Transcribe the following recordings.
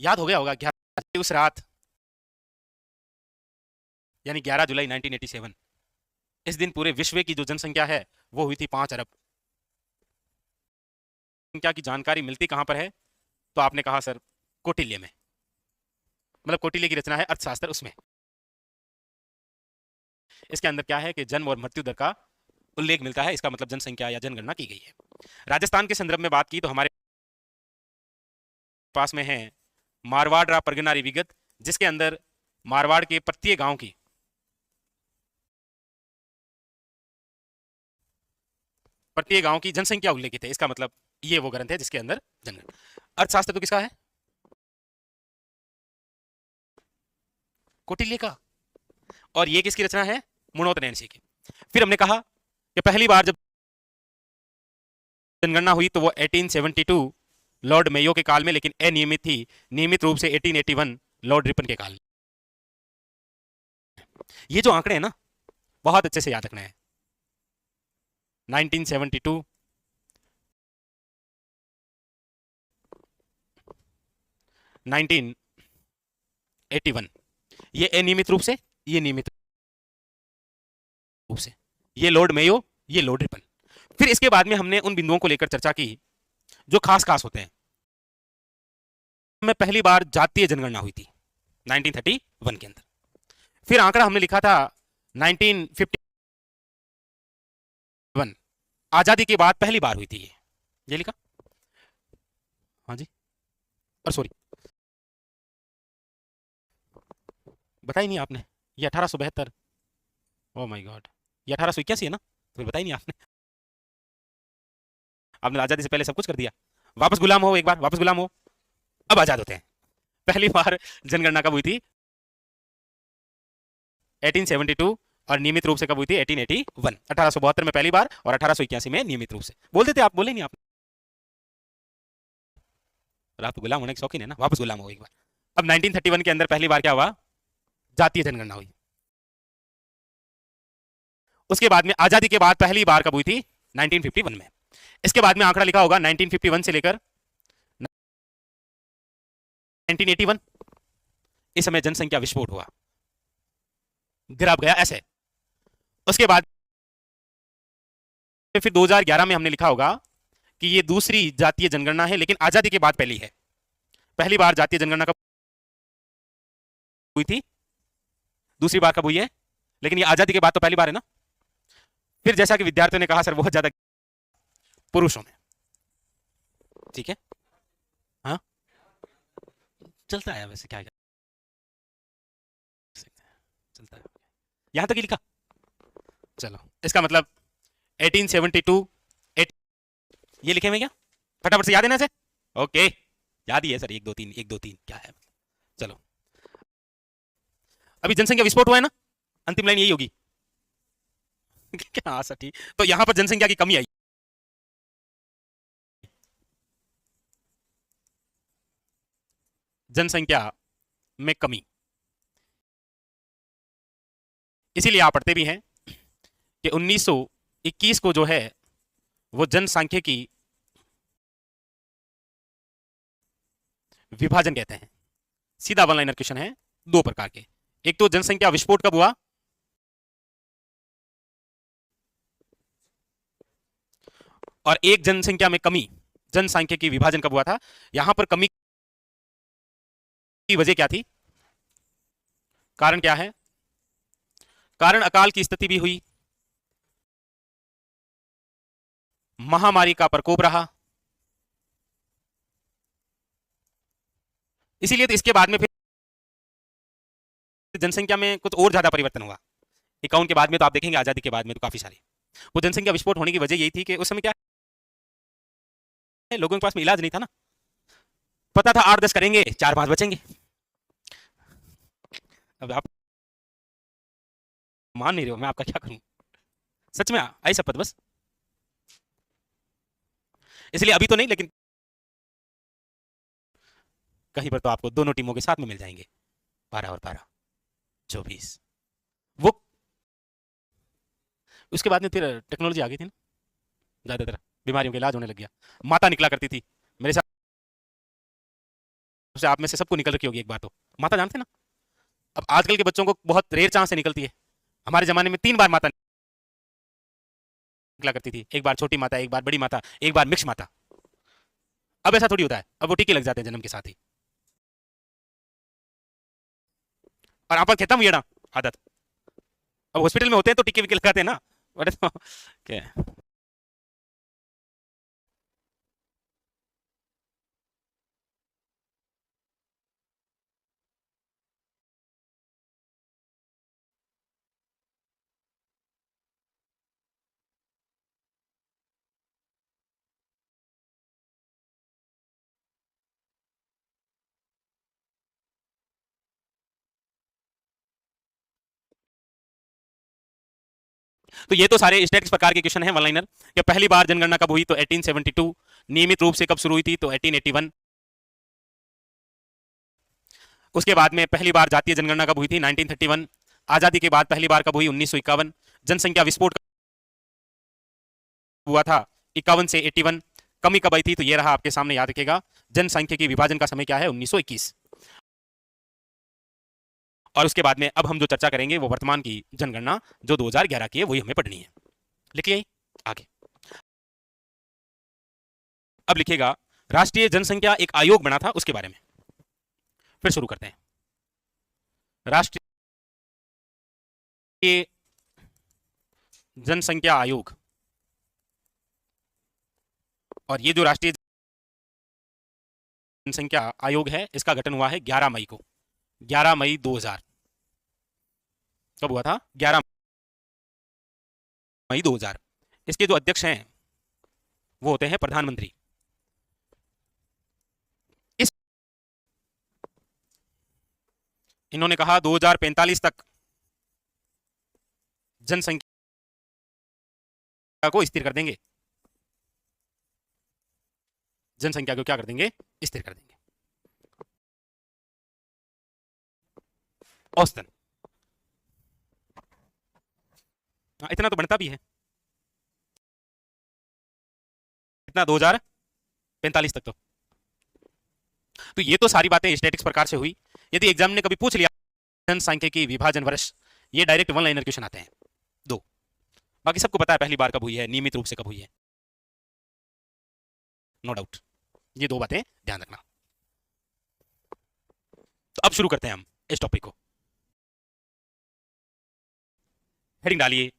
याद हो गया होगा 11 उस रात, यानी 11 जुलाई 1987, इस दिन पूरे विश्व की जो जनसंख्या है वो हुई थी 5 अरब। संख्या की जानकारी मिलती कहां पर है? तो आपने कहा सर कौटिल्य में, मतलब कौटिल्य की रचना है अर्थशास्त्र, उसमें। इसके अंदर क्या है कि जन्म और मृत्यु दर का उल्लेख मिलता है, इसका मतलब जनसंख्या या जनगणना की गई है। राजस्थान के संदर्भ में बात की तो हमारे पास में है मारवाड़ रा परगनारी विगत, जिसके अंदर मारवाड़ के प्रत्येक गांव की जनसंख्या उल्लेखित है। इसका मतलब ये वो ग्रंथ है जिसके अंदर जनगणना। अर्थशास्त्र तो किसका है? कौटिल्य का। और ये किसकी रचना है? मुणोतनैणसी की। फिर हमने कहा कि पहली बार जब जनगणना हुई तो वो 1872 लॉर्ड मेयो के काल में, लेकिन अनियमित थी, नियमित रूप से 1881 लॉर्ड रिपन के काल में। ये जो आंकड़े हैं ना, बहुत अच्छे से याद रखना है। 1972, 1981, ये अनियमित रूप से, ये नियमित रूप से, ये लॉर्ड मेयो, ये लॉर्ड रिपन। फिर इसके बाद में हमने उन बिंदुओं को लेकर चर्चा की जो खास खास होते हैं। में पहली बार जातीय जनगणना हुई थी 1931 के अंदर। फिर आंकड़ा हमने लिखा था 1951, आजादी के बाद पहली बार हुई थी ये लिखा। हाँ जी, और सॉरी, बताई नहीं आपने, ये 1872। ओ माय गॉड, ये 1881 है ना, तो फिर बताई नहीं आपने। आपने आजादी से पहले सब कुछ कर दिया। वापस गुलाम हो, एक बार वापस गुलाम हो, अब आजाद होते हैं। पहली बार जनगणना कब हुई थी? 1872, और नियमित रूप से कब हुई थी? 1881, 1872 में पहली बार और 1881 में नियमित रूप से। बोल देते आप, बोले नहीं आप। और आप तो गुलाम होने के शौकीन है ना, वापस गुलाम हो एक बार। अब 1931 के अंदर पहली बार क्या हुआ? जातीय जनगणना हुई। उसके बाद में आजादी के बाद पहली बार कब हुई थी? 1951 में। इसके बाद में आंकड़ा लिखा होगा 1951 से लेकर 1981, इस समय जनसंख्या विस्फोट हुआ, गिराव गया ऐसे। उसके बाद फिर 2011 में हमने लिखा होगा कि ये दूसरी जातीय जनगणना है, लेकिन आजादी के बाद पहली है। पहली बार जातीय जनगणना कब हुई थी? दूसरी बार कब हुई है? लेकिन ये आजादी के बाद तो पहली बार है ना। फिर जैसा कि विद्यार्थियों ने कहा सर बहुत ज्यादा पुरुषों में, ठीक है, हाँ, चलता है वैसे, क्या चलता है, यहां तक ही लिखा। चलो, इसका मतलब 1872, ये लिखे हुए क्या? फटाफट से याद है ना इसे? ओके, याद ही है सर, एक दो तीन, एक दो तीन क्या है। चलो, अभी जनसंख्या विस्फोट हुआ है ना, अंतिम लाइन यही होगी। हाँ सर ठीक, तो यहां पर जनसंख्या की कमी आई, जनसंख्या में कमी। इसीलिए आप पढ़ते भी हैं कि 1921 को जो है वो जनसांख्यिकी विभाजन कहते हैं। सीधा वन लाइनर क्वेश्चन है, दो प्रकार के। एक तो जनसंख्या विस्फोट कब हुआ, और एक जनसंख्या में कमी, जनसांख्यिकी विभाजन कब हुआ था। यहां पर कमी की वजह क्या थी, कारण क्या है? कारण अकाल की स्थिति भी हुई, महामारी का प्रकोप रहा, इसीलिए तो इसके बाद में फिर जनसंख्या में कुछ और ज्यादा परिवर्तन हुआ। 51 के बाद में तो आप देखेंगे, आजादी के बाद में तो काफी सारे। वो जनसंख्या विस्फोट होने की वजह यही थी कि उस समय क्या है, लोगों के पास में इलाज नहीं था ना। पता था 8-10 करेंगे, 4-5 बचेंगे। अब आप मान नहीं रहे हो, मैं आपका क्या करूं। सच में आई शपथ बस, इसलिए अभी तो नहीं, लेकिन कहीं पर तो आपको दोनों टीमों के साथ में मिल जाएंगे, 12 और 12, 24। वो उसके बाद में फिर टेक्नोलॉजी आ गई थी ना, ज्यादातर बीमारियों का इलाज होने लग गया। माता निकला करती थी मेरे साथ, से आप में से सबको निकल रखी होगी एक बार तो। माता जानते ना? अब आजकल के बच्चों को बहुत रेयर चांस से निकलती है। हमारे जमाने में 3 बार माता निकला करती थी, एक बार छोटी माता, एक बार बड़ी माता, एक बार मिक्स माता। अब ऐसा थोड़ी होता है, अब वो टीके लग जाते हैं जन्म के साथ ही। और आप खत्म हुई ना आदत। अब हॉस्पिटल में होते हैं तो टीके विके लगाते हैं ना, बड़े तो क्या है? तो ये तो सारे स्टैटिक्स प्रकार के क्वेश्चन हैं वन लाइनर। कि पहली बार जनगणना कब हुई तो 1872, नियमित रूप से कब शुरू हुई थी तो 1881, उसके बाद में पहली बार जातीय जनगणना कब हुई थी 1931, आजादी के बाद पहली बार कब हुई 1951, जनसंख्या विस्फोट हुआ था 51 से 81, कमी कब आई थी तो ये रहा आपके सामने, याद रखेगा। जनसंख्या की विभाजन का समय क्या है 1921। और उसके बाद में अब हम जो चर्चा करेंगे वो वर्तमान की जनगणना जो 2011 की है वही हमें पढ़नी है। लिखिए आगे। अब लिखिएगा राष्ट्रीय जनसंख्या एक आयोग बना था उसके बारे में। फिर शुरू करते हैं। राष्ट्रीय जनसंख्या आयोग, और ये जो राष्ट्रीय जनसंख्या आयोग है इसका गठन हुआ है 11 मई को, 11 मई 2000। कब हुआ था? 11 मई 2000। इसके जो अध्यक्ष हैं वो होते हैं प्रधानमंत्री। इस इन्होंने कहा 2045 तक जनसंख्या को स्थिर कर देंगे, जनसंख्या को क्या कर देंगे? स्थिर कर देंगे। औसतन इतना तो बनता भी है, इतना 2045 तक तो ये तो सारी बातें स्टैटिक्स प्रकार से हुई। यदि एग्जाम ने कभी पूछ लिया जनसांख्यिकी विभाजन वर्ष, ये डायरेक्ट वन लाइनर क्वेश्चन आते हैं दो। बाकी सबको पता है पहली बार कब हुई है, नियमित रूप से कब हुई है, नो डाउट। ये दो बातें ध्यान रखना। तो अब शुरू करते हैं हम इस टॉपिक को। हेडिंग डालिए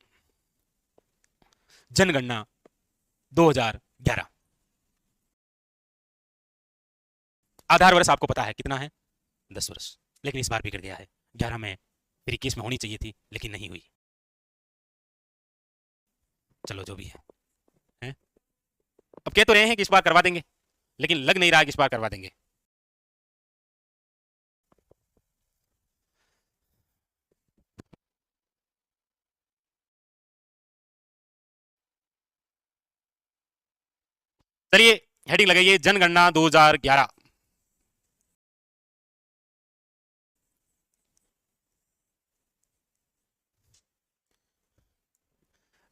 जनगणना 2011। आधार वर्ष आपको पता है कितना है? 10 वर्ष। लेकिन इस बार भी कर दिया है 11 में, फिर 21 में होनी चाहिए थी लेकिन नहीं हुई। चलो जो भी है? अब कह तो रहे हैं कि इस बार करवा देंगे, लेकिन लग नहीं रहा है कि इस बार करवा देंगे। चलिए हेडिंग लगाइए जनगणना 2011।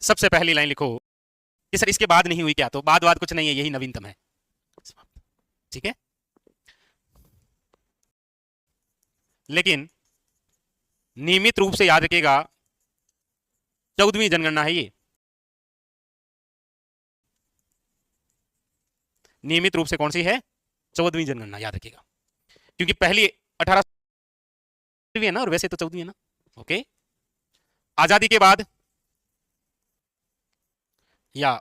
सबसे पहली लाइन लिखो कि सर इसके बाद नहीं हुई क्या? तो बाद कुछ नहीं है, यही नवीनतम है। ठीक है, लेकिन नियमित रूप से याद रखिएगा 14वीं जनगणना है ये। नियमित रूप से कौन सी है? 14वीं जनगणना, याद रखिएगा। क्योंकि पहली 18वीं है ना, और वैसे तो 14वीं है ना। ओके, आजादी के बाद या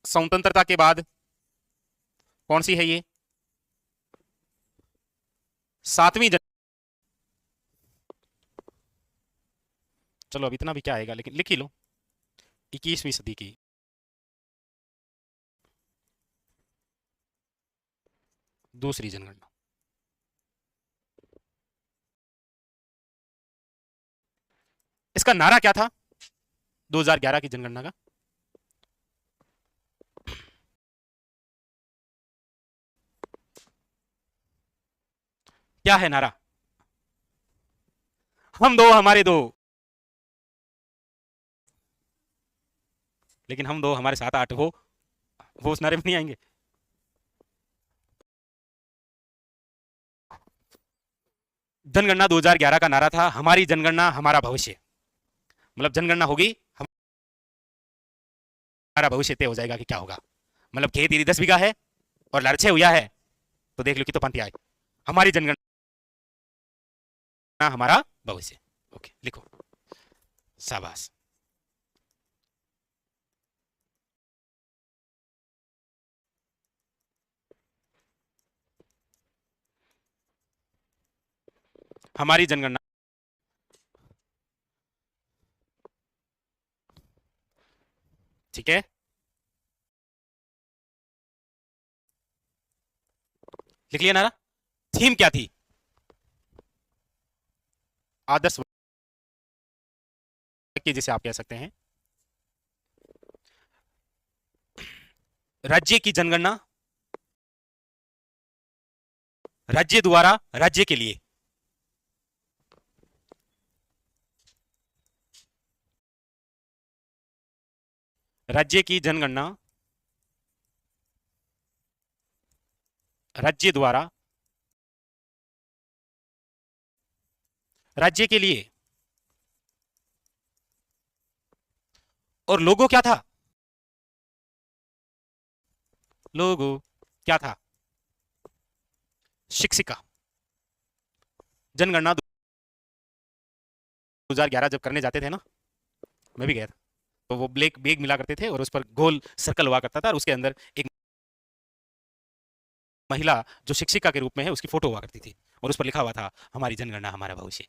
स्वतंत्रता के बाद कौन सी है ये? 7वीं चलो अब इतना भी क्या आएगा, लेकिन लिख ही लो 21वीं सदी की दूसरी जनगणना। इसका नारा क्या था 2011 की जनगणना का? क्या है नारा? हम दो हमारे दो, लेकिन हम दो हमारे साथ 8 हो, वो उस नारे में नहीं आएंगे। जनगणना 2011 का नारा था हमारी जनगणना हमारा भविष्य। मतलब जनगणना होगी, हमारा भविष्य तय हो जाएगा कि क्या होगा। मतलब खेत यदि 10 बीघा है और लड़छे हुआ है तो देख लो कि तो पंथी आए, हमारी जनगणना हमारा भविष्य। ओके लिखो, शाबाश। हमारी जनगणना, ठीक है। लिख लिया नारा। थीम क्या थी? आदर्श वाक्य जिसे आप कह सकते हैं। राज्य की जनगणना राज्य द्वारा राज्य के लिए। राज्य की जनगणना राज्य द्वारा राज्य के लिए। और लोगो क्या था? लोगो क्या था? शिक्षिका। जनगणना 2011 जब करने जाते थे ना, मैं भी गया था, तो वो ब्लैक बैग मिला करते थे और उस पर गोल सर्कल हुआ करता था और उसके अंदर एक महिला जो शिक्षिका के रूप में है उसकी फोटो हुआ करती थी और उस पर लिखा हुआ था हमारी जनगणना हमारा भविष्य।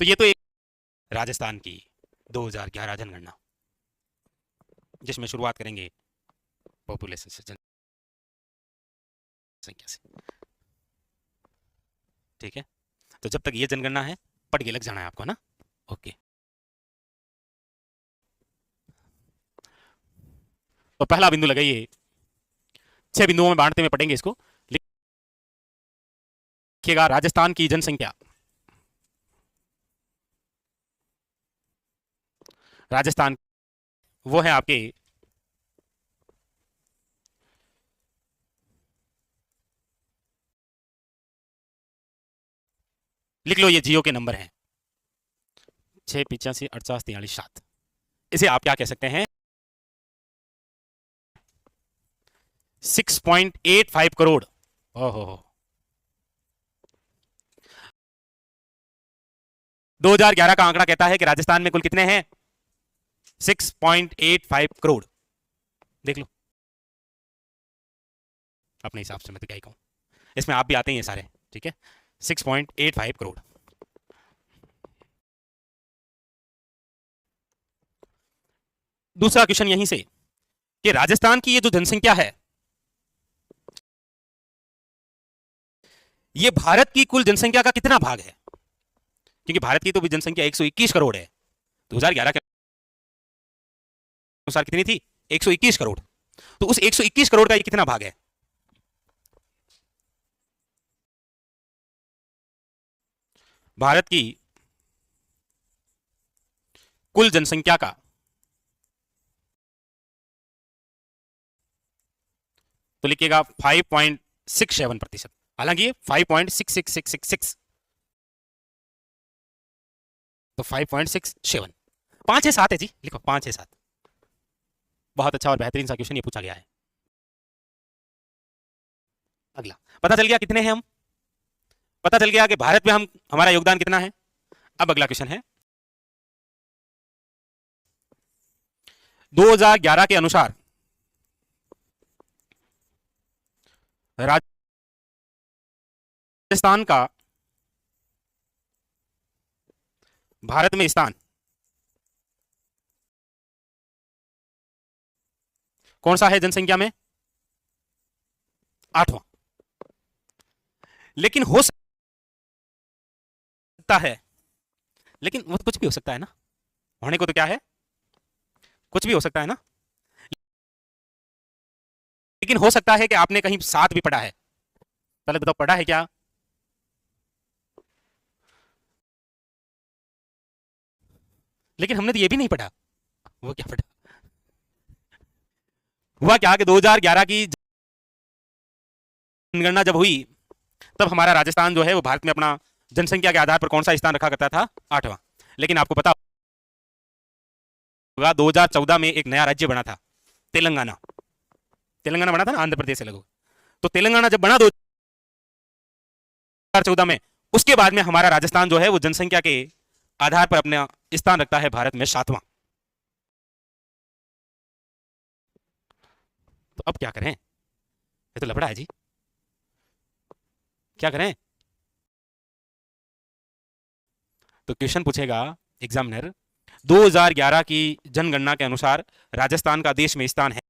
तो ये तो एक राजस्थान की 2011 जनगणना, जिसमें शुरुआत करेंगे पॉपुलेशन से, जनसंख्या से। ठीक है, तो जब तक ये जनगणना है पढ़ के लग जाना है आपको ना। ओके, तो पहला बिंदु लगाइए, 6 बिंदुओं में बांटते हुए पढ़ेंगे इसको। लिखिएगा राजस्थान की जनसंख्या। राजस्थान वो है आपके लिख लो, ये जियो के नंबर हैं 685 88 43 7। इसे आप क्या कह सकते हैं? 6.85 करोड़। ओहो, 2011 का आंकड़ा कहता है कि राजस्थान में कुल कितने हैं? 6.85 करोड़। देख लो अपने हिसाब से, मैं तो क्या ही कहूं, इसमें आप भी आते हैं ये सारे। ठीक है, 6.85 करोड़। दूसरा क्वेश्चन यहीं से कि राजस्थान की ये जो जनसंख्या है, ये भारत की कुल जनसंख्या का कितना भाग है? क्योंकि भारत की तो भी जनसंख्या 121 करोड़ है, 2011 के अनुसार कितनी थी? 121 करोड़। तो उस 121 करोड़ का ये कितना भाग है? भारत की कुल जनसंख्या का तो लिखिएगा 5.67%। हालांकि ये 5.66666, तो 5.67, 5 है 7 है जी, लिखो 5 है 7। बहुत अच्छा और बेहतरीन सा क्वेश्चन ये पूछा गया है। अगला, पता चल गया कितने हैं हम, पता चल गया कि भारत में हम हमारा योगदान कितना है। अब अगला क्वेश्चन है 2011 के अनुसार राजस्थान का भारत में स्थान कौन सा है जनसंख्या में? 8वां। लेकिन हो सकता है, लेकिन वो तो कुछ भी हो सकता है ना, होने को तो क्या है, कुछ भी हो सकता है ना। लेकिन हो सकता है कि आपने कहीं 7 भी पढ़ा है। पहले बताओ पढ़ा है क्या? लेकिन हमने तो ये भी नहीं पढ़ा। वो क्या पढ़ा? हुआ क्या कि 2011 की जनगणना जब हुई, तब हमारा राजस्थान जो है वो भारत में अपना जनसंख्या के आधार पर कौन सा स्थान रखा करता था? 8वां। लेकिन आपको पता होगा 2014 में एक नया राज्य बना था, तेलंगाना। तेलंगाना बना था ना, आंध्र प्रदेश से लगभग। तो तेलंगाना जब बना 2014 में, उसके बाद में हमारा राजस्थान जो है वो जनसंख्या के आधार पर अपना स्थान रखता है भारत में 7वां। तो अब क्या करें? ये तो लफड़ा है जी, क्या करें? तो क्वेश्चन पूछेगा एग्जामिनर, 2011 की जनगणना के अनुसार राजस्थान का देश में स्थान है,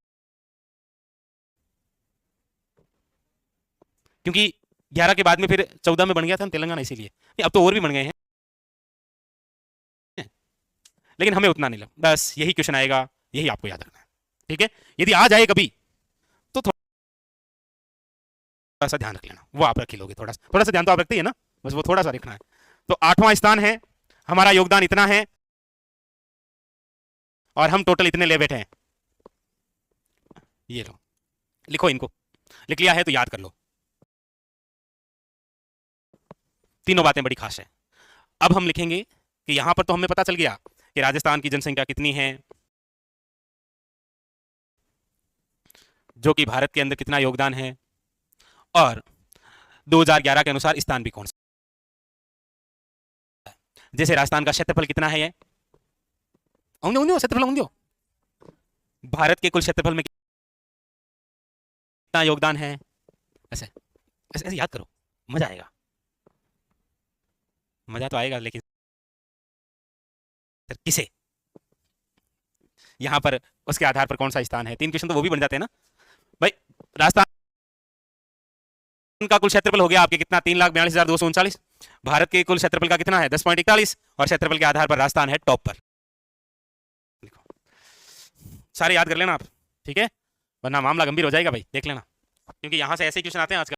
क्योंकि 11 के बाद में फिर 14 में बन गया था तेलंगाना, इसीलिए। अब तो और भी बन गए हैं, लेकिन हमें उतना नहीं लगा। बस यही क्वेश्चन आएगा, यही आपको याद रखना है, ठीक है। यदि आ जाए कभी तो थोड़ा सा ध्यान रख लेना, वो आप रख लोगे। थोड़ा सा ध्यान तो आप रखते ही है ना, बस वो थोड़ा सा रखना है। तो 8वां स्थान है, हमारा योगदान इतना है, और हम टोटल इतने ले बैठे हैं। ये लो, लिखो इनको, लिख लिया है तो याद कर लो। तीनों बातें बड़ी खास है। अब हम लिखेंगे कि यहां पर तो हमें पता चल गया कि राजस्थान की जनसंख्या कितनी है, जो कि भारत के अंदर कितना योगदान है, और 2011 के अनुसार स्थान भी कौन सा है। जैसे राजस्थान का क्षेत्रफल कितना है, ये क्षेत्रफल भारत के कुल क्षेत्रफल में कितना योगदान है, ऐसे ऐसे, ऐसे याद करो, मजा आएगा। मजा तो आएगा, लेकिन किसे, यहां पर उसके आधार पर कौन सा स्थान है। 3 क्वेश्चन तो वो भी बन जाते हैं ना भाई। राजस्थान का कुल क्षेत्रफल हो गया आपके कितना, 3,42,239। भारत के कुल क्षेत्रफल का कितना है, 10.41, और क्षेत्रफल के आधार पर राजस्थान है टॉप पर। सारे याद कर लेना आप, ठीक है, वरना मामला गंभीर हो जाएगा भाई, देख लेना, क्योंकि यहां से ऐसे क्वेश्चन आते हैं आजकल।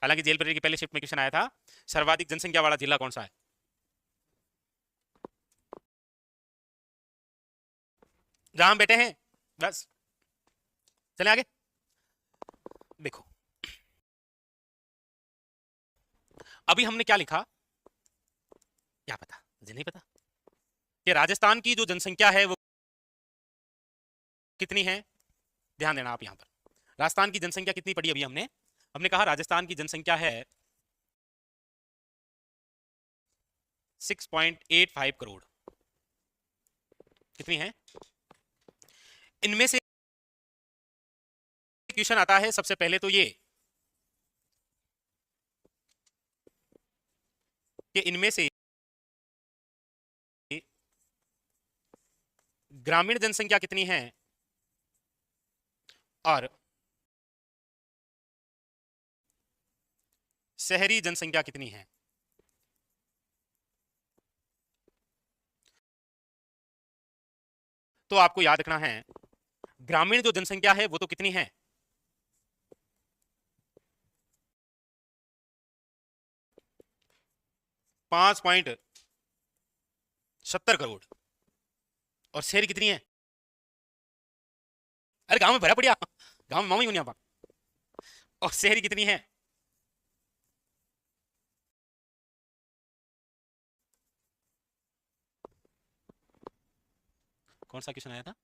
हालांकि जेल परेड की पहले शिफ्ट में क्वेश्चन आया था, सर्वाधिक जनसंख्या वाला जिला कौन सा है। जहां हम बैठे हैं, बस चले आगे। देखो अभी हमने क्या लिखा, क्या पता, मुझे नहीं पता कि राजस्थान की जो जनसंख्या है वो कितनी है। ध्यान देना आप, यहां पर राजस्थान की जनसंख्या कितनी पड़ी अभी हमने, हमने कहा राजस्थान की जनसंख्या है 6.85 करोड़। कितनी है? इनमें से क्वेश्चन आता है सबसे पहले तो ये कि इनमें से ग्रामीण जनसंख्या कितनी है और शहरी जनसंख्या कितनी है। तो आपको याद रखना है, ग्रामीण जो जनसंख्या है वो तो कितनी है, 5.70 करोड़, और शहरी कितनी है, अरे गांव में भरा पड़िया, गांव में मामा ही होने, और शहरी कितनी है, कौन सा क्वेश्चन आया था?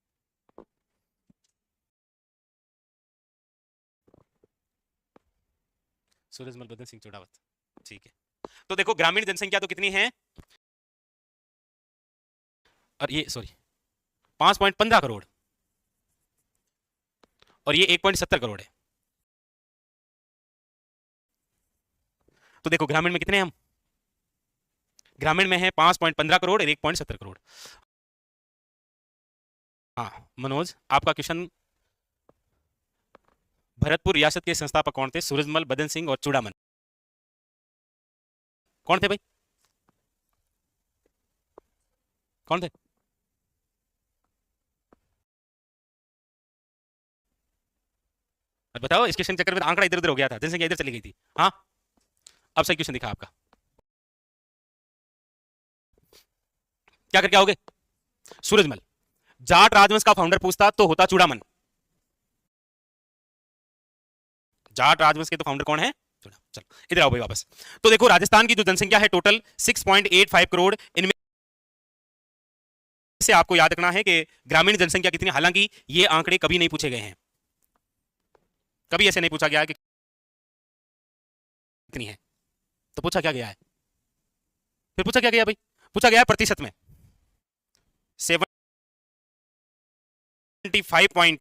सूरजमल बदन सिंह चौड़ावत, ठीक है। तो देखो ग्रामीण जनसंख्या तो कितनी है, और ये सॉरी 5.15 करोड़, और ये 1.70 करोड़ है। तो देखो ग्रामीण में कितने हैं हम, ग्रामीण में है 5.15 करोड़ और 1.70 करोड़। हाँ मनोज, आपका क्वेश्चन, भरतपुर रियासत के संस्थापक कौन थे? सूरजमल, बदन सिंह और चूड़ामन, कौन थे भाई, कौन थे? अब बताओ, इस क्वेश्चन के चक्कर में आंकड़ा इधर उधर हो गया था, जनसंख्या इधर चली गई थी। हाँ अब सही क्वेश्चन दिखा आपका, क्या करके आओगे? सूरजमल। जाट राजवंश का फाउंडर पूछता तो होता चूड़ामन। जाट राजवंश के तो फाउंडर कौन है? चलो इधर आओ भाई वापस। तो देखो राजस्थान की जो जनसंख्या है टोटल 6.85 करोड़, इनमें से आपको याद रखना है कि ग्रामीण जनसंख्या कितनी, हालांकि ये आंकड़े कभी नहीं पूछे गए हैं, कभी ऐसे नहीं पूछा गया कि कितनी है। तो पूछा क्या गया है, फिर पूछा क्या गया भाई? पूछा गया प्रतिशत में, 75 पॉइंट,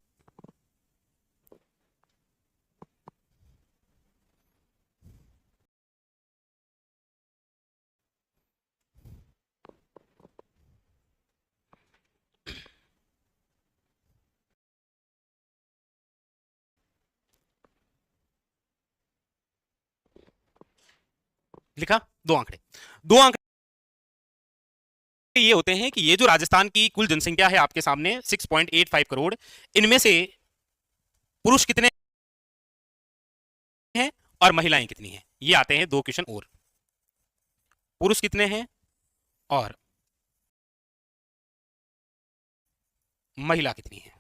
लिखा दो आंकड़े, दो आंकड़े ये होते हैं कि ये जो राजस्थान की कुल जनसंख्या है आपके सामने 6.85 करोड़, इनमें से पुरुष कितने हैं और महिलाएं कितनी हैं। ये आते हैं दो क्वेश्चन और, पुरुष कितने हैं और महिला कितनी है।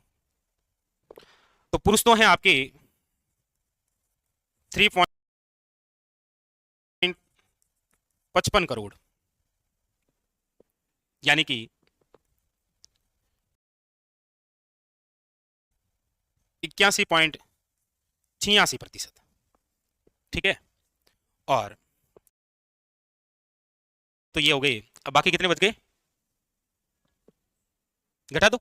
तो पुरुष तो हैं आपके 3.55 करोड़, यानी कि 81.86%, ठीक है। और तो ये हो गए, अब बाकी कितने बच गए, घटा दो।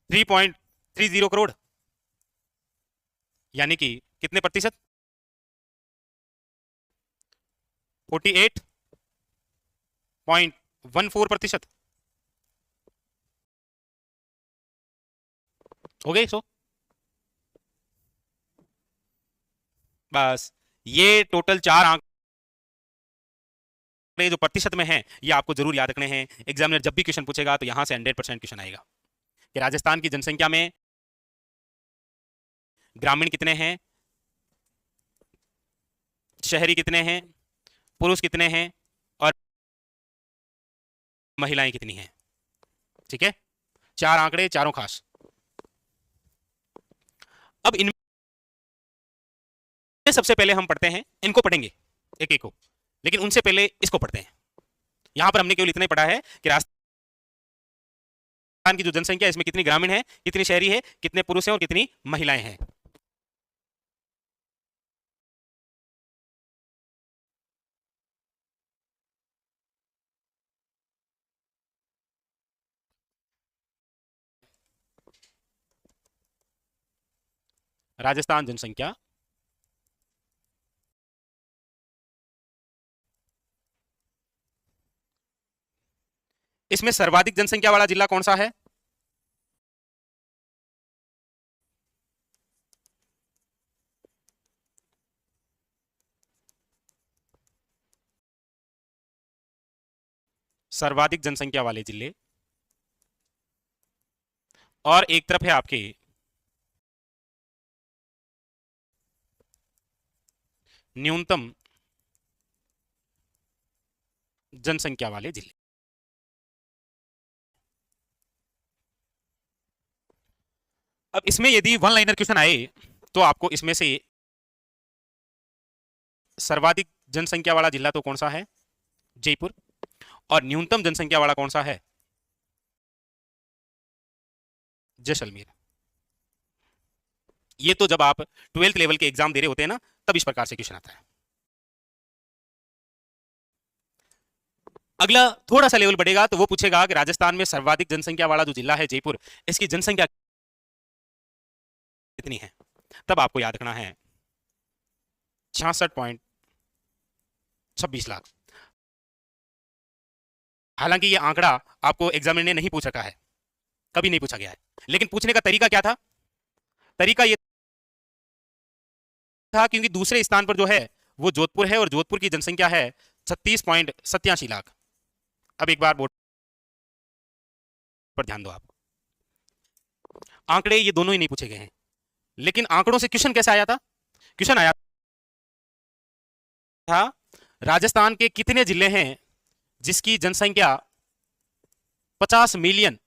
3.30 करोड़, यानी कि कितने प्रतिशत, 48.14%, हो गए। सो बस ये टोटल चार आंकड़े जो प्रतिशत में हैं ये आपको जरूर याद रखने हैं, एग्जामिनर जब भी क्वेश्चन पूछेगा तो यहां से 100% क्वेश्चन आएगा कि राजस्थान की जनसंख्या में ग्रामीण कितने हैं, शहरी कितने हैं, पुरुष कितने हैं और महिलाएं कितनी हैं। ठीक है, चार आंकड़े, चारों खास। अब इनमें सबसे पहले हम पढ़ते हैं, इनको पढ़ेंगे एक एक को, लेकिन उनसे पहले इसको पढ़ते हैं। यहां पर हमने केवल इतना ही पढ़ा है कि राजस्थान की जो जनसंख्या है इसमें कितनी ग्रामीण है, कितनी शहरी है, कितने पुरुष हैं और कितनी महिलाएं हैं। राजस्थान जनसंख्या, इसमें सर्वाधिक जनसंख्या वाला जिला कौन सा है? सर्वाधिक जनसंख्या वाले जिले, और एक तरफ है आपके न्यूनतम जनसंख्या वाले जिले। अब इसमें यदि वन लाइनर क्वेश्चन आए तो आपको इसमें से सर्वाधिक जनसंख्या वाला जिला तो कौन सा है? जयपुर। और न्यूनतम जनसंख्या वाला कौन सा है? जैसलमेर। ये तो जब आप 12th लेवल के एग्जाम दे रहे होते हैं ना, तब इस प्रकार से क्वेश्चन आता है। अगला थोड़ा सा लेवल बढ़ेगा तो वो पूछेगा कि राजस्थान में सर्वाधिक जनसंख्या वाला जो जिला है जयपुर, इसकी जनसंख्या कितनी है। तब आपको याद रखना है 66.26 लाख। हालांकि ये आंकड़ा आपको एग्जामिनर ने नहीं पूछ रखा है, कभी नहीं पूछा गया है, लेकिन पूछने का तरीका क्या था? तरीका ये था क्योंकि दूसरे स्थान पर जो है वो जोधपुर है और जोधपुर की जनसंख्या है 36.87 लाख। अब एक बार बोर्ड पर ध्यान दो आप, आंकड़े ये दोनों ही नहीं पूछे गए हैं, लेकिन आंकड़ों से क्वेश्चन कैसे आया था? क्वेश्चन आया था राजस्थान के कितने जिले हैं जिसकी जनसंख्या 50 मिलियन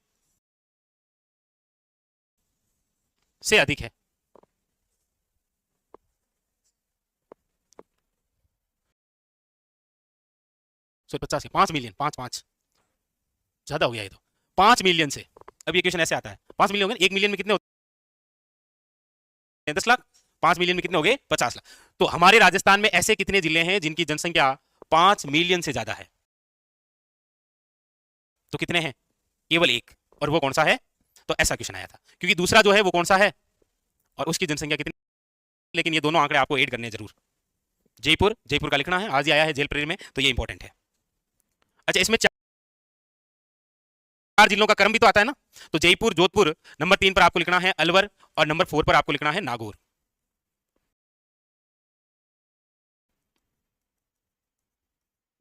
से अधिक है। सॉरी 50 5 मिलियन, 5 ज्यादा हो गया ये तो, 5 मिलियन से। अब ये क्वेश्चन ऐसे आता है 5 मिलियन हो गए, 1 मिलियन में कितने होते हैं? 10 लाख। 5 मिलियन में कितने हो गए? 50 लाख। तो हमारे राजस्थान में ऐसे कितने जिले हैं जिनकी जनसंख्या 5 मिलियन से ज्यादा है? तो कितने हैं? केवल एक, और वो कौन सा है? तो ऐसा क्वेश्चन आया था, क्योंकि दूसरा जो है वो कौन सा है और उसकी जनसंख्या कितनी, लेकिन ये दोनों आंकड़े आपको ऐड करने जरूर। जयपुर, जयपुर का लिखना है, आज ही आया है जेल प्रेयर में, तो ये इंपॉर्टेंट है। अच्छा, इसमें 4 जिलों का क्रम भी तो आता है ना, तो जयपुर, जोधपुर, नंबर 3 पर आपको लिखना है अलवर, और नंबर 4 पर आपको लिखना है नागौर।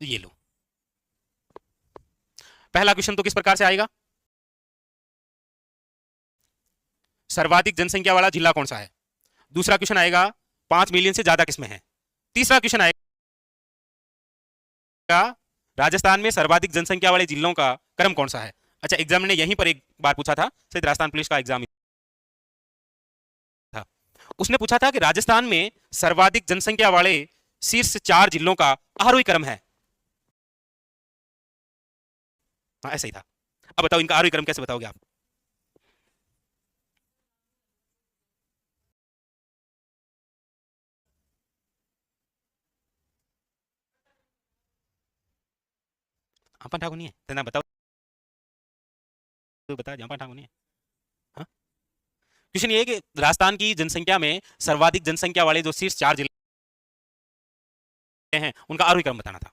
ये लो, पहला क्वेश्चन तो किस प्रकार से आएगा? सर्वाधिक जनसंख्या वाला जिला कौन सा है? दूसरा क्वेश्चन आएगा 5 मिलियन से ज्यादा किसमें है? तीसरा क्वेश्चन आएगा राजस्थान में सर्वाधिक जनसंख्या वाले जिलों का क्रम कौन सा है? अच्छा, एग्जाम ने यहीं पर एक बार पूछा था, शायद राजस्थान पुलिस का एग्जाम था, उसने पूछा था कि राजस्थान में सर्वाधिक जनसंख्या वाले शीर्ष 4 जिलों का आरोही क्रम है। हाँ, ऐसा ही था। अब बताओ इनका आरोही क्रम कैसे बताओगे आप? हाँ, ठाकुर नहीं है तो ना बताओ, तो बता, जहां ठाकुर नहीं है। हाँ, क्वेश्चन ये है कि राजस्थान की जनसंख्या में सर्वाधिक जनसंख्या वाले जो शीर्ष 4 जिले हैं उनका आरोही क्रम बताना था।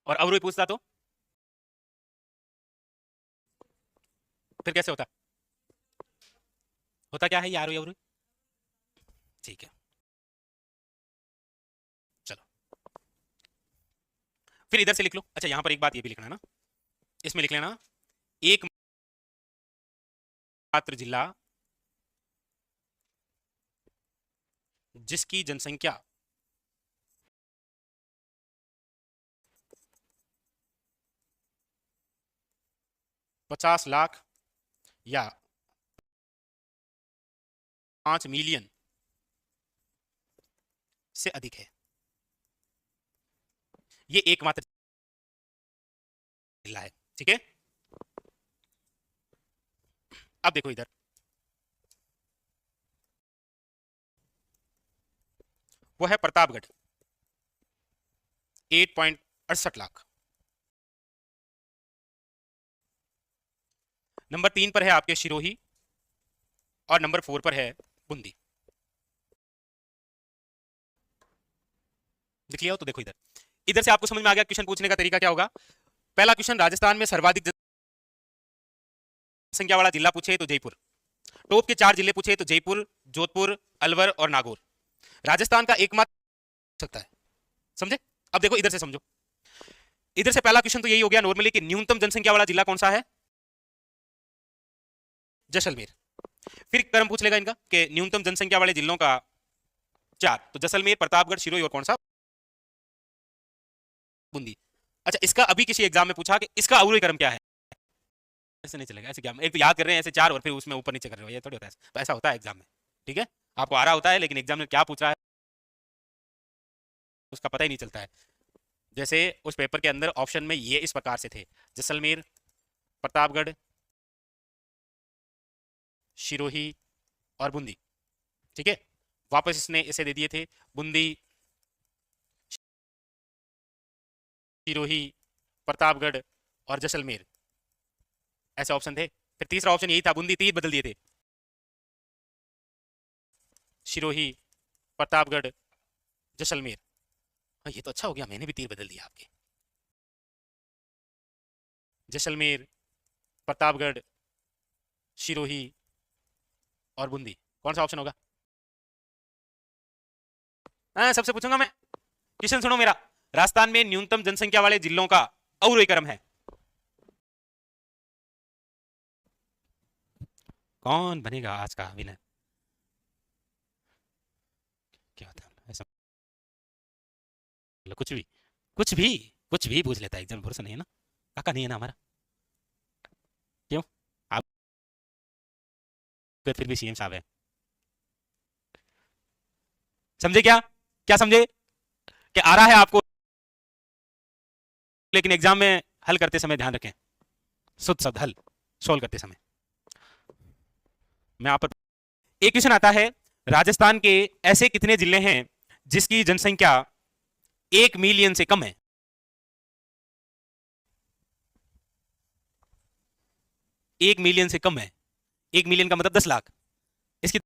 और अवरोही पूछता तो फिर कैसे होता? होता क्या है ये आरोही अवरोही? ठीक है, चलो फिर इधर से लिख लो। अच्छा, यहां पर एक बात ये भी लिखना है ना, इसमें लिख लेना एकमात्र जिला जिसकी जनसंख्या 50 लाख या 5 मिलियन से अधिक है, ये एकमात्र जिला है। ठीक है, अब देखो इधर, वो है प्रतापगढ़ 8.68 लाख। नंबर 3 पर है आपके सिरोही, और नंबर 4 पर है बूंदी। लिख लिया हो तो देखो इधर, इधर से आपको समझ में आ गया क्वेश्चन पूछने का तरीका क्या होगा। पहला क्वेश्चन राजस्थान में सर्वाधिक जनसंख्या वाला जिला पूछे तो जयपुर, टॉप के 4 जिले पूछे तो जयपुर, जोधपुर, अलवर और नागौर। राजस्थान का एकमात्र सकता है, समझे? अब देखो इधर से समझो, इधर से पहला क्वेश्चन तो यही हो गया नॉर्मली कि न्यूनतम जनसंख्या वाला जिला कौन सा है? जैसलमेर। फिर क्रम पूछ लेगा इनका कि न्यूनतम जनसंख्या वाले जिलों का 4, तो जैसलमेर, प्रतापगढ़, सिरोही और कौन सा? बूंदी। अच्छा, इसका अभी किसी एग्जाम में पूछा कि इसका अवरोही क्रम क्या है? ऐसे नहीं चलेगा, ऐसे क्या, एक तो याद कर रहे हैं ऐसे 4 और फिर उसमें ऊपर नीचे कर रहे हो, ये थोड़ी होता है, तो ऐसा होता है एग्जाम में। ठीक है, आपको आ रहा होता है लेकिन एग्जाम में क्या पूछ रहा है उसका पता ही नहीं चलता है। जैसे उस पेपर के अंदर ऑप्शन में ये इस प्रकार से थे, जैसलमेर, प्रतापगढ़, सिरोही और बूंदी। ठीक है, वापस इसने इसे दे दिए थे बूंदी, सिरोही, प्रतापगढ़ और जैसलमेर, ऐसे ऑप्शन थे। फिर तीसरा ऑप्शन यही था, बूंदी, तीन बदल दिए थे। सिरोही, प्रतापगढ़, जैसलमेर। हाँ, ये तो अच्छा हो गया, मैंने भी तीर बदल दिया आपके। जैसलमेर, प्रतापगढ़, सिरोही और बूंदी, कौन सा ऑप्शन होगा? हाँ, सबसे पूछूंगा मैं। क्वेश्चन सुनो मेरा। राजस्थान में न्यूनतम जनसंख्या वाले जिलों का अवरोही क्रम है। कौन बनेगा आज का विनर? क्या होता है ऐसा? कुछ भी, कुछ भी, कुछ भी पूछ लेता है, एकदम भरोसा नहीं है ना। काका नहीं है ना हमारा? क्यों? आप फिर भी सीएम साहब है। समझे क्या? क्या समझे? कि आ रहा है आपको, लेकिन एग्जाम में हल करते समय ध्यान रखें, शुद्ध शब्द हल सोल्व करते समय। मैं आप पर एक क्वेश्चन आता है, राजस्थान के ऐसे कितने जिले हैं जिसकी जनसंख्या 1 मिलियन से कम है? 1 मिलियन से कम है। 1 मिलियन का मतलब 10 लाख। इसकी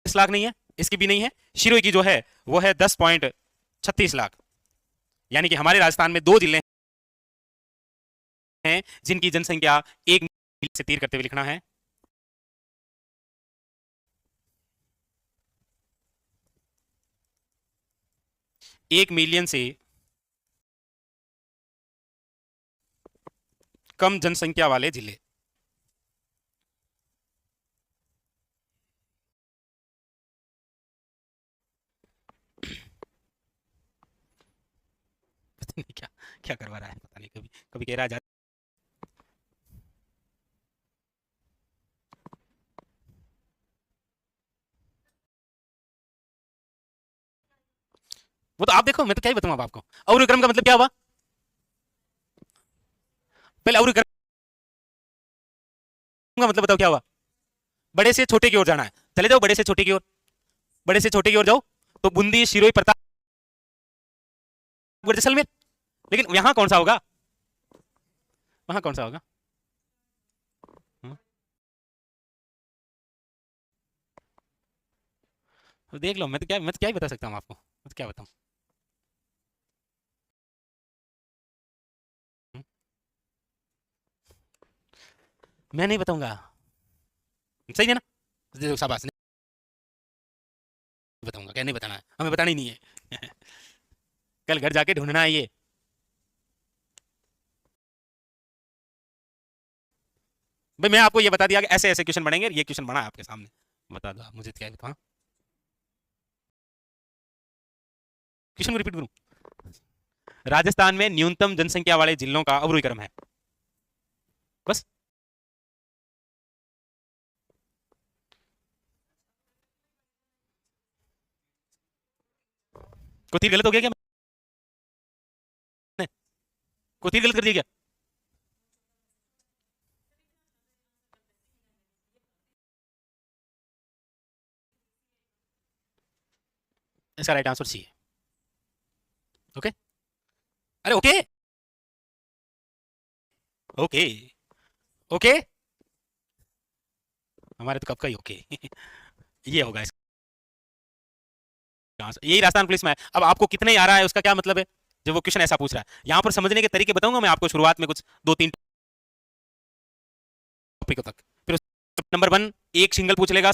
10 लाख नहीं है, इसकी भी नहीं है। शिरोई की जो है वो है 10.36 लाख। यानी कि हमारे राजस्थान में दो जिले हैं जिनकी जनसंख्या 1 मिलियन से तीर करते हुए लिखना है। 1 मिलियन से कम जनसंख्या वाले जिले। पता नहीं क्या क्या करवा रहा है, पता नहीं। कभी कभी कह रहा है वो तो आप देखो, मैं तो क्या ही बताऊं अब आपको। अवरोही क्रम का मतलब क्या हुआ? पहले अवरोही क्रम का मतलब बताओ क्या हुआ? बड़े से छोटे की ओर जाना है, चले जाओ बड़े से छोटे की ओर। बड़े से छोटे की ओर जाओ, तो बूंदी, सिरोही, प्रतापगढ़, जैसलमेर। लेकिन यहां कौन सा होगा? वहां कौन सा होगा? हम्म, तो देख लो, मैं तो क्या ही बता सकता हूँ आपको, मैं तो क्या बताऊं। हम्म, मैं नहीं बताऊंगा। सही है ना? शाबाश, नहीं बताऊंगा, क्या नहीं बताना है, हमें बताना ही नहीं है। कल घर जाके ढूंढना है ये। भाई मैं आपको ये बता दिया कि ऐसे ऐसे क्वेश्चन बनेंगे, ये क्वेश्चन बना है आपके सामने। बता दो आप मुझे, क्या बताओ क्वेश्चन को रिपीट करूं। राजस्थान में न्यूनतम जनसंख्या वाले जिलों का अवरोही क्रम है, बस। कोई तीर गलत हो गया क्या? मैंने कोई तीर गलत कर दिया क्या? इसका राइट आंसर सी है। ओके। अरे ओके। ओके। ओके। हमारे तो कब का ही ओके। ये होगा इसका आंसर, यही राजस्थान पुलिस में है। अब आपको कितने आ रहा है उसका क्या मतलब है, जब वो क्वेश्चन ऐसा पूछ रहा है। यहां पर समझने के तरीके बताऊंगा मैं आपको शुरुआत में, कुछ दो तीन टॉपिक तक। फिर नंबर 1 एक सिंगल पूछ लेगा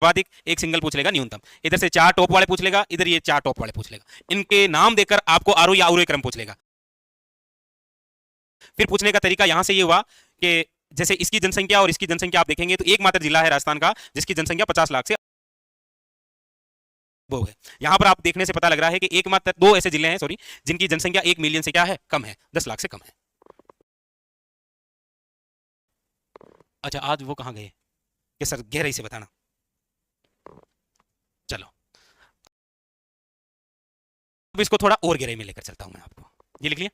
सर्वाधिक, एक सिंगल पूछ लेगा न्यूनतम। इधर से 4 टॉप वाले पूछ लेगा, इधर ये 4 टॉप वाले पूछ लेगा। इनके नाम देकर आपको आरोही या अवरोही क्रम पूछ लेगा। फिर पूछने का तरीका यहां से ये हुआ कि जैसे इसकी जनसंख्या और इसकी जनसंख्या आप देखेंगे तो एकमात्र जिला है राजस्थान का जिसकी जनसंख्या 50 लाख से वो है। यहां पर आप देखने से पता लग रहा है कि एकमात्र दो ऐसे जिले हैं, सॉरी, जिनकी जनसंख्या 1 मिलियन से क्या है, कम है, 10 लाख से कम है। अच्छा, आज वो कहां गए कि सर गहराई से बताना? चलो, अब इसको थोड़ा और गहराई में लेकर चलता हूं मैं आपको। ये लिख लिया?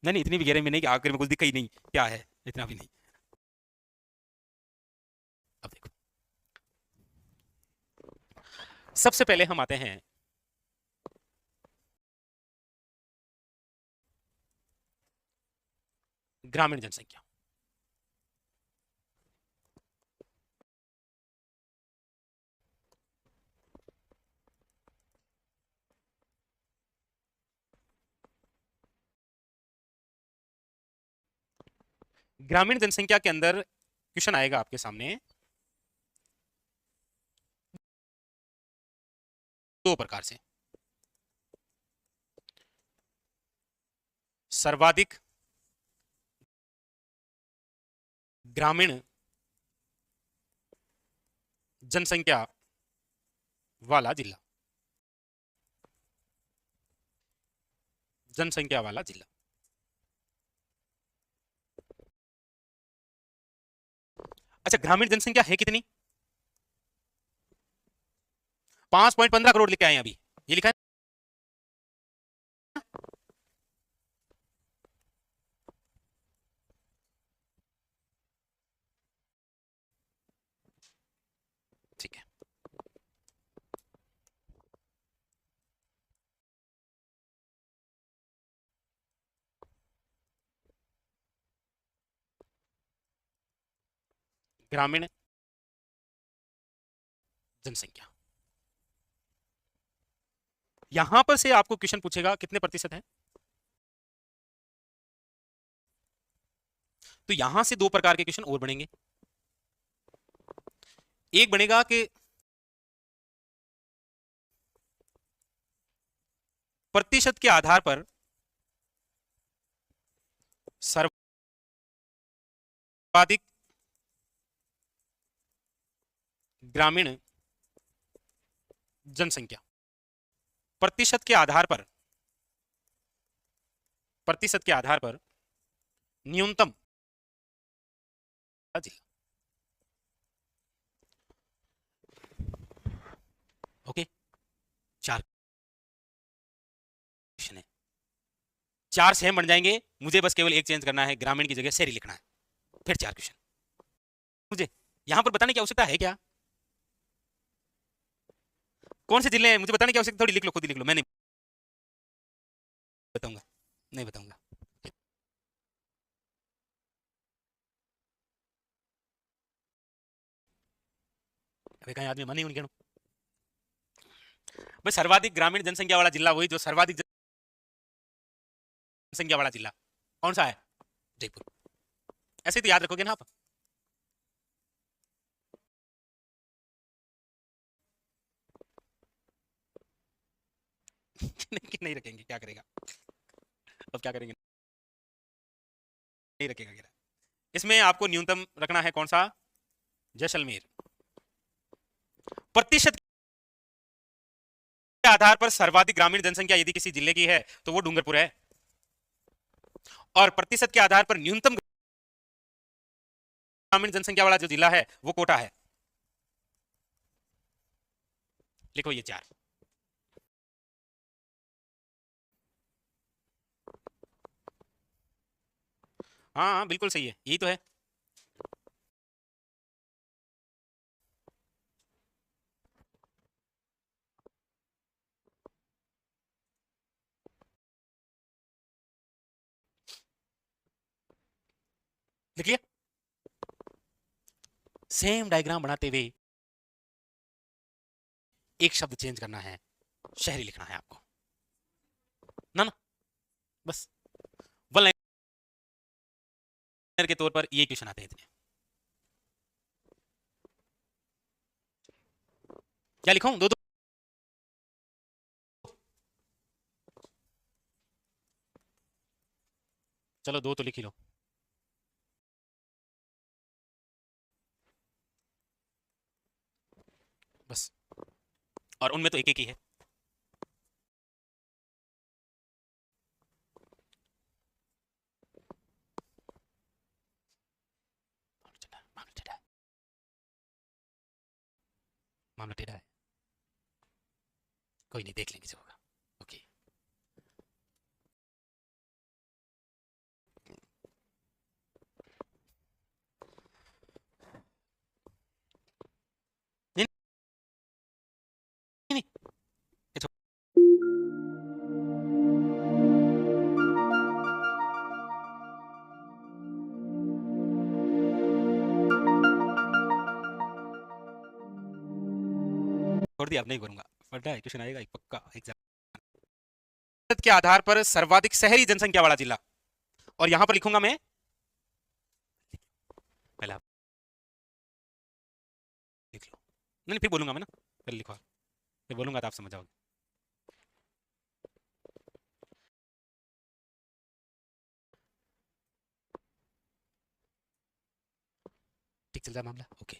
नहीं नहीं, इतनी भी गहराई में नहीं कि आखिर में कुछ दिखा ही नहीं क्या है, इतना भी नहीं। अब देखो, सबसे पहले हम आते हैं ग्रामीण जनसंख्या। ग्रामीण जनसंख्या के अंदर क्वेश्चन आएगा आपके सामने दो प्रकार से, सर्वाधिक ग्रामीण जनसंख्या वाला जिला, जनसंख्या वाला जिला। अच्छा, ग्रामीण जनसंख्या है कितनी? 5.15 करोड़ लिखे आए हैं अभी, ये लिखा है। ठीक है, ग्रामीण जनसंख्या, यहां पर से आपको क्वेश्चन पूछेगा कितने प्रतिशत है। तो यहां से दो प्रकार के क्वेश्चन और बनेंगे। एक बनेगा कि प्रतिशत के आधार पर सर्वाधिक ग्रामीण जनसंख्या, प्रतिशत के आधार पर, प्रतिशत के आधार पर न्यूनतम जिला। ओके, चार क्वेश्चन है, चार सेम बन जाएंगे। मुझे बस केवल एक चेंज करना है, ग्रामीण की जगह शहरी लिखना है, फिर चार क्वेश्चन। मुझे यहां पर बताने की आवश्यकता है क्या, कौन से जिले हैं मुझे बताने की आवश्यकता, थोड़ी लिख लो, खुद ही लिख लो, मैं नहीं बताऊंगा, नहीं बताऊंगा। अबे कहीं आदमी मन ही उनके भाई, सर्वाधिक ग्रामीण जनसंख्या वाला जिला वही जो सर्वाधिक जनसंख्या वाला जिला कौन सा है? जयपुर। ऐसे तो याद रखोगे ना आप। नहीं रखेंगे, क्या करेगा अब, क्या करेंगे, नहीं रखेगा क्या। इसमें आपको न्यूनतम रखना है कौन सा, जैसलमेर। प्रतिशत के आधार पर सर्वाधिक ग्रामीण जनसंख्या यदि किसी जिले की है तो वो डूंगरपुर है, और प्रतिशत के आधार पर न्यूनतम ग्रामीण जनसंख्या वाला जो जिला है वो कोटा है। लिखो ये चार। हाँ हाँ बिल्कुल सही है, यही तो है। लिख लिया। सेम डायग्राम बनाते हुए एक शब्द चेंज करना है, शहरी लिखना है आपको ना, ना बस वन लाइनर के तौर पर ये क्वेश्चन आते हैं इतने। क्या लिखूं, दो दो, चलो दो तो लिख ही लो। बस, और उनमें तो एक एक ही है। मामला टेढ़ा है, कोई नहीं, देख लेंगे जो होगा। ओके, नहीं नहीं, नहीं, छोड़ दिया, अब नहीं करूंगा, पढ़ना है, क्वेश्चन आएगा एक पक्का एग्जाम के आधार पर सर्वाधिक शहरी जनसंख्या वाला जिला, और यहां पर लिखूंगा मैं, पहले आप लिख लो, नहीं फिर बोलूंगा मैं ना, पहले लिखो, फिर बोलूंगा तो आप समझ जाओगे। ठीक चल रहा है मामला, ओके।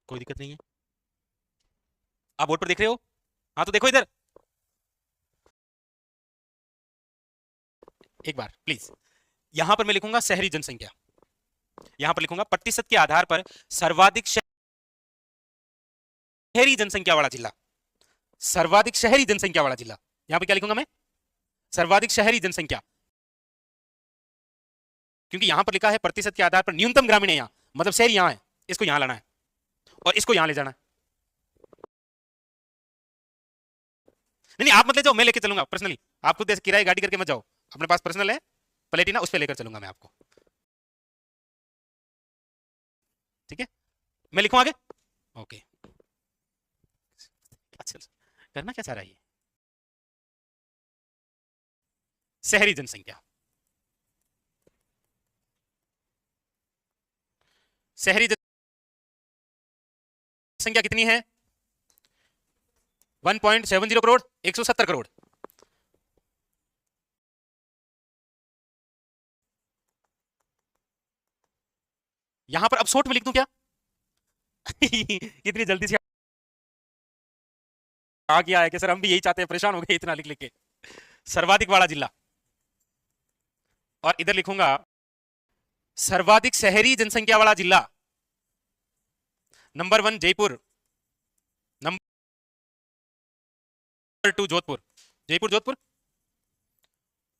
कोई दिक्कत नहीं है, आप बोर्ड पर देख रहे हो, हाँ तो देखो इधर एक बार प्लीज। यहां पर मैं लिखूंगा शहरी जनसंख्या, यहां पर लिखूंगा प्रतिशत के आधार पर सर्वाधिक शहरी जनसंख्या वाला जिला, सर्वाधिक शहरी जनसंख्या वाला जिला, यहां पर क्या लिखूंगा मैं, सर्वाधिक शहरी जनसंख्या, क्योंकि यहां पर लिखा है प्रतिशत के आधार पर न्यूनतम ग्रामीण है, यहां मतलब शहर यहां है, इसको यहां लाना है और इसको यहां ले जाना है। नहीं नहीं आप मत ले जाओ, मैं लेके चलूंगा पर्सनली, आप खुद किराए गाड़ी करके मत जाओ, अपने पास पर्सनल है प्लेटिना, उस पर लेकर चलूंगा मैं आपको, ठीक है। मैं लिखूं आगे, ओके। अच्छा करना क्या चाह रहा है ये, शहरी जनसंख्या, शहरी जनसंख्या कितनी है, 1.70 करोड़, 170 करोड़। यहां पर अब शॉर्ट में लिख दूं क्या इतनी जल्दी से आ गया है कि सर हम भी यही चाहते हैं, परेशान हो गए इतना लिख लिख के। सर्वाधिक वाला जिला, और इधर लिखूंगा सर्वाधिक शहरी जनसंख्या वाला जिला, नंबर 1 जयपुर, नंबर 2 जोधपुर, जयपुर जोधपुर,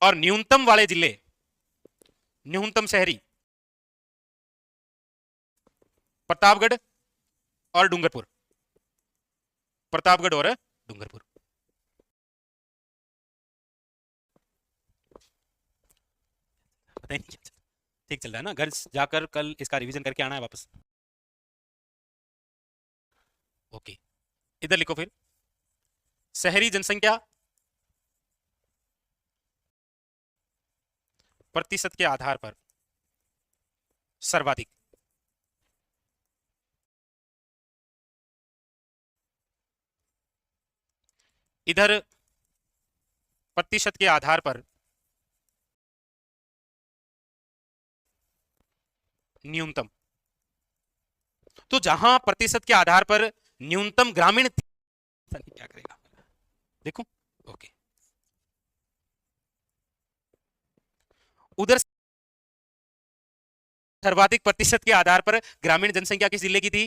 और न्यूनतम वाले जिले, न्यूनतम शहरी प्रतापगढ़ और डूंगरपुर, प्रतापगढ़ और डूंगरपुर। पता ही नहीं क्या ठीक चल रहा है ना, घर जाकर कल इसका रिवीजन करके आना है वापस, ओके। इधर लिखो फिर शहरी जनसंख्या प्रतिशत के आधार पर सर्वाधिक, इधर प्रतिशत के आधार पर न्यूनतम, तो जहां प्रतिशत के आधार पर न्यूनतम ग्रामीण, क्या करेगा देखो, ओके। उधर सर्वाधिक प्रतिशत के आधार पर ग्रामीण जनसंख्या किस जिले की थी,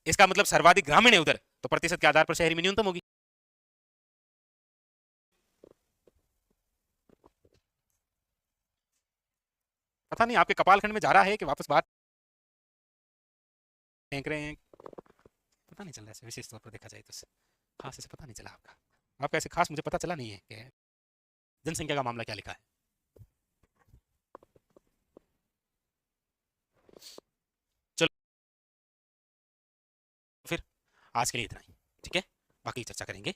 इसका मतलब सर्वाधिक ग्रामीण है उधर, तो प्रतिशत के आधार पर शहरी में न्यूनतम होगी। पता नहीं आपके कपाल खंड में जा रहा है कि वापस बात फेंक रहे हैं, पता नहीं चल रहा है विशेष तौर पर देखा जाए तो, खास ऐसे पता नहीं चला आपका, आपका ऐसे खास मुझे पता चला नहीं है कि जनसंख्या का मामला क्या लिखा है। चलो फिर आज के लिए इतना ही, ठीक है, बाकी चर्चा करेंगे।